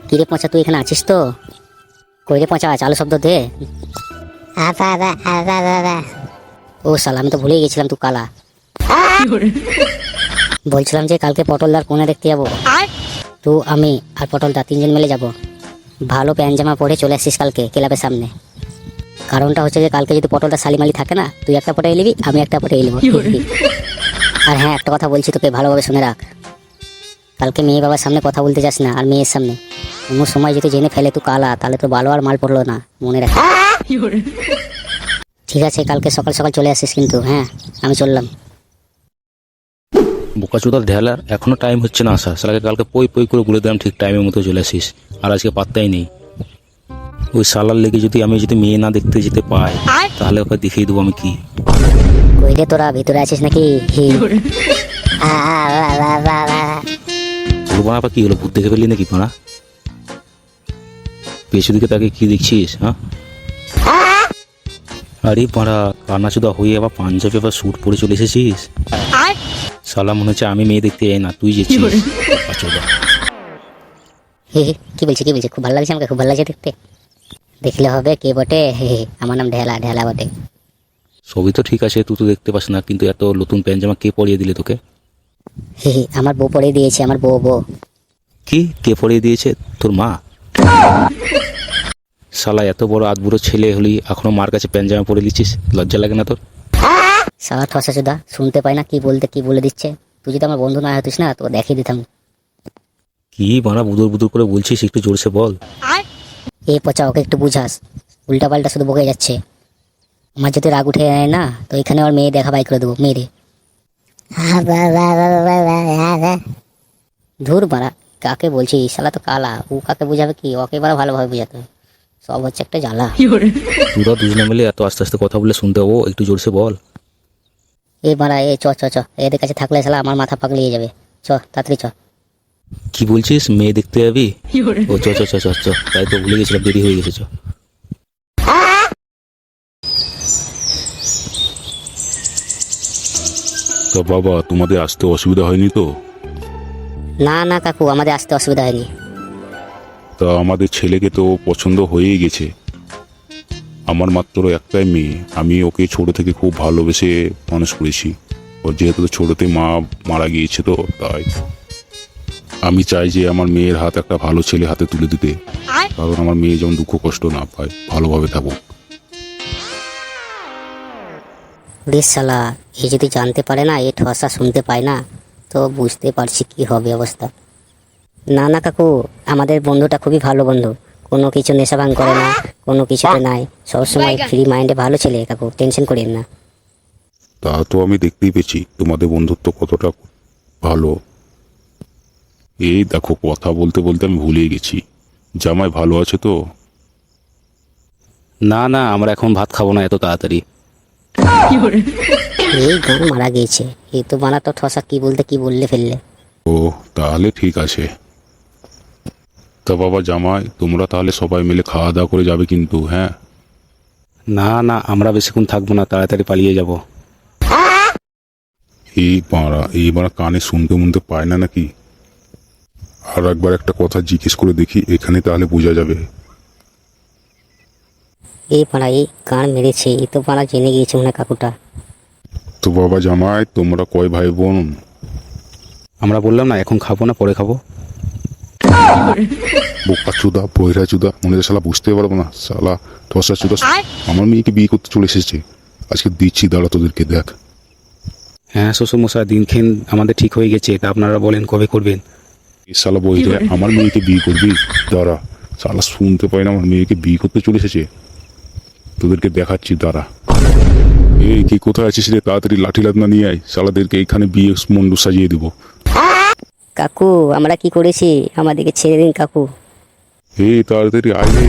কিরে পচা, তুই এখানে আছিস তো? কই রে পচা, চালু শব্দ দে। ও শালা, আমি তো ভুলেই গেছিলাম তুই কালা। বলছিলাম যে কালকে পটলদার কোণে দেখতে যাবো। তুই, আমি আর পটলদা তিনজন মিলে যাব। ভালো প্যান্ট জামা পরে চলে আসিস কালকে ক্লাবের সামনে। কারণটা হচ্ছে যে কালকে যদি পটলটা শালিমালি থাকে না, তুই একটা পটে এলিবি, আমি একটা পটে এলিব। আর হ্যাঁ, একটা কথা বলছি তোকে, ভালোভাবে শুনে রাখ। কালকে মেয়ে বাবার সামনে কথা বলতে যাস না, আর মেয়ের সামনে। কোনো সময় যদি জেনে ফেলে তুই কালা, তাহলে তো ভালো আর মাল পড়লো না, মনে রাখ। ঠিক আছে, কালকে সকাল সকাল চলে আসিস কিন্তু। হ্যাঁ, আমি চললাম। বোকাচোদার ঢেলার এখনো টাইম হচ্ছে না আসা। শালাকে কালকে পই পই করে বলে দিলাম ঠিক টাইমের মতো চলে আসিস, আর আজকে পাত্তাই নেই। ওই শালার লেগে যদি আমি মেয়ে না দেখতে যেতে পাই, তাহলে ওকে দেখিয়ে দেবো আমি কি। কই রে তোরা, ভিতরে আছিস নাকি? তোর বানা কি হলো, ভূত দেখে ফেললি নাকি বানা? পেছু দিকে তাকে কি দেখছিস? হ্যাঁ, আরে পাড়া কানাচুদা হয়ে আবার পাঞ্জাবি আবার স্যুট পরে চলে এসেছিস। শালা মনে হচ্ছে আমি মেয়ে দেখতে যাই না, তুই যেছিস। কি বলছি, খুব ভালো লাগছে আমাকে, খুব ভালো লাগছে দেখতে। দেখলে হবে কে বটে। আমার নাম ঢেলা, ঢেলা বটে। সবই তো ঠিক আছে, তুই তো দেখতে পাস না, কিন্তু এত নতুন প্যান্ট জামা কে পরিয়ে দিলে তোকে? আমার বউ পরিয়ে দিয়েছে, আমার বউ। কি কে পরিয়ে দিয়েছে? তোর মা? শালা এত বড় আধবুড়ো ছেলে হলি এখনো মার কাছে প্যান্ট জামা পরে দিচ্ছিস, লজ্জা লাগে না তোর? শালা ঠসা চোদা, শুনতে পাই না কি বলতে, কি বলে দিচ্ছে। তুই যদি আমার বন্ধু না হতিস না, তো দেখিয়ে দিতাম। কি বানা বুদুর বুদুর করে বলছিস, একটু জোরসে বল। এই পচা, ওকে একটু বুঝাস। উল্টা পাল্টা শুধু বকে যাচ্ছে। আমার যদি রাগ উঠে যায় না, তো এখানে আমার মেয়ে দেখা বাই করে দেবো, মেরে। ধুর বাড়া, কাকে বলছি? শালা তো কালা, ও কাকে বুঝাবে কি? ওকে বাড়া ভালোভাবে বুঝাতে হবে। সব হচ্ছে একটা জ্বালা। তোরা দুজনে মিলে এত আস্তে আস্তে কথা বলে শুনতে হবো, একটু জোরসে বল। এই বাড়া, চ চ চ, এদের কাছে থাকলে শালা আমার মাথা পাগলিয়ে যাবে। চ তাড়াতাড়ি চ। কি বলছিস, মেয়ে দেখতে যাবি? ও চ চ চ চ চ, তাই তো ভুলে গেছিলাম, দেরি হয়ে গেছে। চ। তা বাবা, তোমাদের আসতে অসুবিধা হয়নি তো? না না কাকু, আমাদের আসতে অসুবিধা হয়নি। তা আমাদের ছেলেকে তো পছন্দ হয়েই গেছে। আমার মাত্র একটাই মেয়ে, আমি ওকে ছোট থেকে খুব ভালোবেসে মানুষ করেছি। ওর যেহেতু ছোটতে মা মারা গিয়েছে, তো তাই আমি চাই যে আমার মেয়ের হাত একটা ভালো ছেলে হাতে তুলে দিতে। কারণ আমার মেয়ে যেমন দুঃখ কষ্ট না পায়, ভালোভাবে থাকুক। বেশ শালা, এ যদি জানতে পারে না, এ ঠসা শুনতে পায় না, তো বুঝতে পারছি কি হবে অবস্থা। না না কাকু, আমাদের বন্ধুটা খুবই ভালো বন্ধু। কোনো কিছু নেশা ভাঙ করে না, কোনো কিছুতে নাই, সবসময় ফ্রি মাইন্ডে ভালো ছেলে কাকু, টেনশন করেন না। তা তো আমি দেখতেই পেয়েছি তোমাদের বন্ধুত্ব কতটা ভালো। এই দেখো, কথা বলতে বলতে আমি ভুলেই গেছি, জামাই ভালো আছে তো? না না, আমরা এখন ভাত খাবো না এত তাড়াতাড়ি। এই গান মারা গিয়েছে, এই তো বানাতো ঠসা কি বলতে কি বললে ফেললে। ও তাহলে ঠিক আছে। তা বাবা জামাই, তোমরা তাহলে সবাই মিলে খাওয়া দাওয়া করে যাবে কিন্তু, হ্যাঁ? না না, আমরা বেশিক্ষণ থাকবো না, তাড়াতাড়ি পালিয়ে যাব। এইবার কানে শুনতে মুনতে পায় না নাকি? আর একবার একটা কথা জিজ্ঞেস করে দেখি, এখানে তাহলে বোঝা যাবে। এই পাড়া, এই গান মেরেছে, এই তো পাড়া জেনে গিয়েছে মনে হয় কাকুটা। তো বাবা জামাই, তোমরা কয় ভাই বোন? আমরা বললাম না এখন খাবো না, পরে খাবো। বোকা চুদা, বহিরা চুদা, মনে হয় শালা বুঝতে পারবো না, শালা ঠসা চুদা। আমার মেয়েকে বিয়ে করতে চলে এসেছে, আজকে দিচ্ছি, দাঁড়া তোদেরকে দেখ। হ্যাঁ শ্বশুরমশাই, দিনক্ষণ আমাদের ঠিক হয়ে গেছে, তা আপনারা বলেন কবে করবেন? এই শালা বহিরা, আমার মেয়েকে বিয়ে করবি? দাঁড়া, শালা শুনতে পাই না, আমার মেয়েকে বিয়ে করতে চলে এসেছে, তোদেরকে দেখাচ্ছি, দাঁড়া। এই কি কোথায় আছিস রে? তাড়াতাড়ি লাঠি লাদনা নিয়ে আয়, শালাদেরকে এইখানে বিয়ে মণ্ডপ সাজিয়ে দিব। কাকু, আমরা কি করেছি? আমাদেরকে ছেড়ে দিন কাকু। এই তাড়াতাড়ি আয় রে।